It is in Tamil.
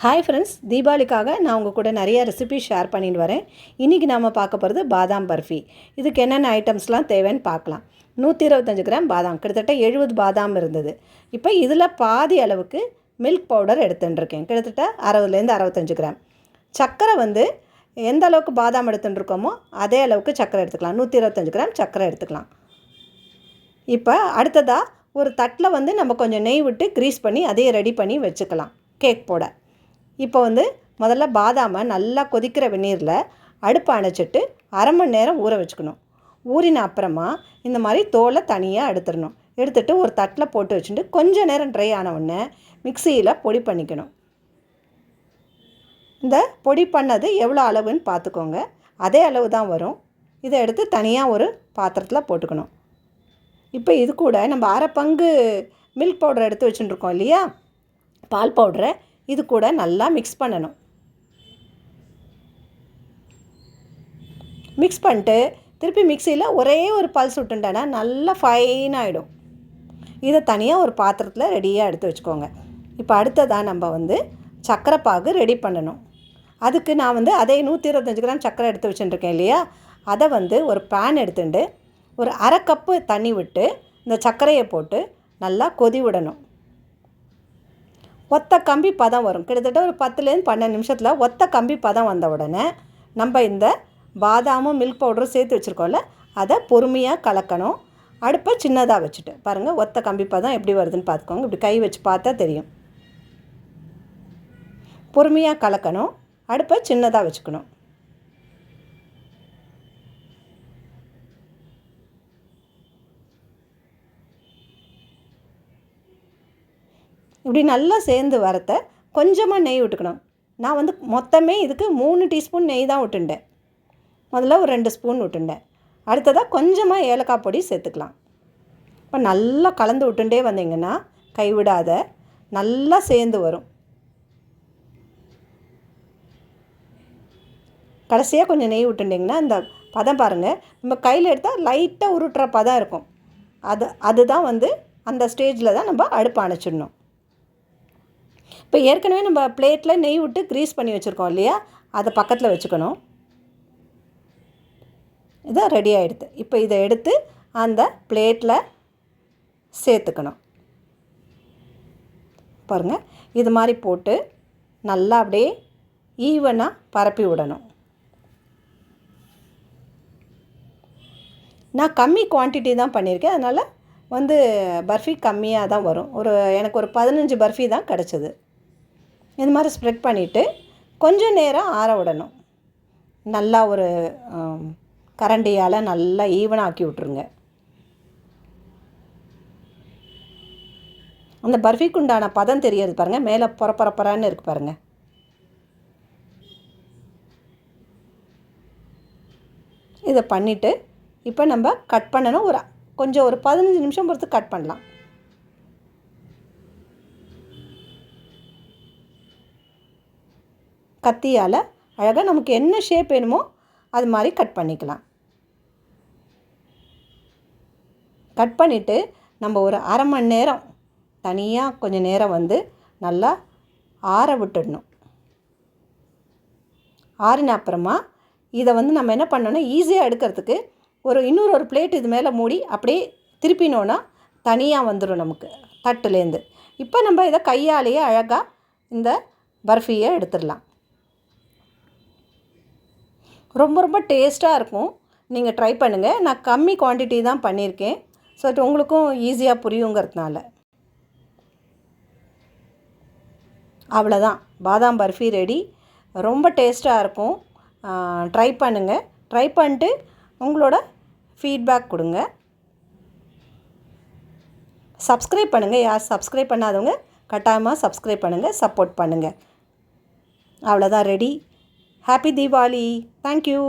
ஹாய் ஃப்ரெண்ட்ஸ், தீபாவளிக்காக நான் உங்கள் கூட நிறைய ரெசிபி ஷேர் பண்ணிட்டு வரேன். இன்றைக்கி நாம் பார்க்க போகிறது பாதாம் பர்ஃபி. இதுக்கு என்னென்ன ஐட்டம்ஸ்லாம் தேவைன்னு பார்க்கலாம். 125 கிராம் பாதாம், கிட்டத்தட்ட 70 பாதாம் இருந்தது. இப்போ இதில் பாதி அளவுக்கு மில்க் பவுடர் எடுத்துட்டுருக்கேன், கிட்டத்தட்ட 60லேருந்து 65 கிராம். சர்க்கரை எந்த அளவுக்கு பாதாம் எடுத்துட்டுருக்கோமோ அதே அளவுக்கு சர்க்கரை எடுத்துக்கலாம். 125 கிராம் சர்க்கரை எடுத்துக்கலாம். இப்போ அடுத்ததாக ஒரு தட்டில் நம்ம கொஞ்சம் நெய் விட்டு க்ரீஸ் பண்ணி அதையே ரெடி பண்ணி வச்சுக்கலாம் கேக் போட. இப்போ முதல்ல பாதாமை நல்லா கொதிக்கிற வெந்நீரில் அடுப்பை அணைச்சிட்டு அரை மணி நேரம் ஊற வச்சுக்கணும். ஊறின அப்புறமா இந்த மாதிரி தோலை தனியாக எடுத்துட்டு ஒரு தட்டில் போட்டு வச்சுட்டு கொஞ்சம் நேரம் ட்ரை ஆன உடனே மிக்சியில் பொடி பண்ணிக்கணும். இந்த பொடி பண்ணது எவ்வளோ அளவுன்னு பார்த்துக்கோங்க, அதே அளவு தான் வரும். இதை எடுத்து தனியாக ஒரு பாத்திரத்தில் போட்டுக்கணும். இப்போ இது கூட நம்ம அரை பங்கு மில்க் பவுடர் எடுத்து வச்சுட்டுருக்கோம் இல்லையா, பால் பவுடரை இது கூட நல்லா மிக்ஸ் பண்ணணும். மிக்ஸ் பண்ணிட்டு திருப்பி மிக்சியில் ஒரே ஒரு பல்ஸ் விட்டுட்டேன்னா நல்லா ஃபைனாகிடும். இதை தனியாக ஒரு பாத்திரத்தில் ரெடியாக எடுத்து வச்சுக்கோங்க. இப்போ அடுத்ததாக நம்ம சர்க்கரை பாகு ரெடி பண்ணணும். அதுக்கு நான் அதே 125 கிராம் சர்க்கரை எடுத்து வச்சுட்டுருக்கேன் இல்லையா, அதை ஒரு பேன் எடுத்துட்டு ஒரு அரை கப்பு தண்ணி விட்டு இந்த சர்க்கரையை போட்டு நல்லா கொதி விடணும். ஒத்த கம்பி பதம் வரும். கிட்டத்தட்ட ஒரு 10லேருந்து 12 நிமிஷத்தில் ஒத்த கம்பி பதம் வந்த உடனே நம்ம இந்த பாதாமும் மில்க் பவுடரும் சேர்த்து வச்சுருக்கோம்ல, அதை பொறுமையாக கலக்கணும். அடுப்பை சின்னதாக வச்சுட்டு பாருங்கள், ஒத்த கம்பி பதம் எப்படி வருதுன்னு பார்த்துக்கோங்க. இப்படி கை வச்சு பார்த்தா தெரியும். பொறுமையாக கலக்கணும், அடுப்பை சின்னதாக வச்சுக்கணும். இப்படி நல்லா சேர்ந்து வரத்த கொஞ்சமாக நெய் விட்டுக்கணும். நான் மொத்தமே இதுக்கு 3 டீஸ்பூன் நெய் தான் விட்டுண்டேன். முதல்ல ஒரு 2 ஸ்பூன் விட்டுண்டேன். அடுத்ததாக கொஞ்சமாக ஏலக்காய் பொடி சேர்த்துக்கலாம். இப்போ நல்லா கலந்து விட்டுண்டே வந்தீங்கன்னா கைவிடாத நல்லா சேர்ந்து வரும். கடைசியாக கொஞ்சம் நெய் விட்டுண்டிங்கன்னா இந்த பதம் பாருங்கள், நம்ம கையில் எடுத்தால் லைட்டாக உருட்டுற பதம் இருக்கும். அதுதான் அந்த ஸ்டேஜில் தான் நம்ம அடுப்பை அணைச்சிடணும். இப்போ ஏற்கனவே நம்ம பிளேட்டில் நெய் விட்டு க்ரீஸ் பண்ணி வச்சுருக்கோம் இல்லையா, அதை பக்கத்தில் வச்சுக்கணும். இதான் ரெடி ஆகிடுது. இப்போ இதை எடுத்து அந்த பிளேட்டில் சேர்த்துக்கணும். பாருங்கள், இது மாதிரி போட்டு நல்லா அப்படியே ஈவனாக பரப்பி விடணும். நான் கம்மி குவான்டிட்டி தான் பண்ணியிருக்கேன், அதனால் பர்ஃபி கம்மியாக தான் வரும். எனக்கு ஒரு 15 பர்ஃபி தான் கிடச்சிது. இது மாதிரி ஸ்ப்ரெட் பண்ணிவிட்டு கொஞ்சம் நேரம் ஆற விடணும். நல்லா ஒரு கரண்டியால் நல்லா ஈவனாக்கி விட்ருங்க. அந்த பர்ஃபிக்கு உண்டான பதம் தெரியாது பாருங்கள், மேலே பொறப்பரப்பரான்னு இருக்குது பாருங்கள். இதை பண்ணிவிட்டு இப்போ நம்ம கட் பண்ணணும். ஒரு 15 நிமிஷம் பொறுத்து கட் பண்ணலாம். கத்தியால் அழகாக நமக்கு என்ன ஷேப் வேணுமோ அது மாதிரி கட் பண்ணிக்கலாம். கட் பண்ணிவிட்டு நம்ம ஒரு அரை மணி நேரம் தனியாக கொஞ்சம் நேரம் நல்லா ஆற விட்டுடணும். ஆறின அப்புறமா இதை நம்ம என்ன பண்ணோன்னா, ஈஸியாக எடுக்கிறதுக்கு இன்னொரு பிளேட் இது மேலே மூடி அப்படியே திருப்பினோன்னா தனியாக வந்துடும் நமக்கு தட்டுலேருந்து. இப்போ நம்ம இதை கையாலேயே அழகாக இந்த பர்ஃபியை எடுத்துடலாம். ரொம்ப ரொம்ப டேஸ்ட்டாக இருக்கும். நீங்கள் ட்ரை பண்ணுங்கள். நான் கம்மி குவான்டிட்டி தான் பண்ணியிருக்கேன், ஸோ அது உங்களுக்கும் ஈஸியாக புரியுங்கிறதுனால. அவ்வளோதான், பாதாம் பர்ஃபி ரெடி. ரொம்ப டேஸ்ட்டாக இருக்கும். ட்ரை பண்ணுங்கள். ட்ரை பண்ணிட்டு உங்களோட ஃபீட்பேக் கொடுங்க. சப்ஸ்கிரைப் பண்ணுங்கள். யார் சப்ஸ்கிரைப் பண்ணாதவங்க கட்டாயமாக சப்ஸ்கிரைப் பண்ணுங்கள், சப்போர்ட் பண்ணுங்கள். அவ்வளோதான், ரெடி. ஹாப்பி தீபாவளி. தேங்க்யூ.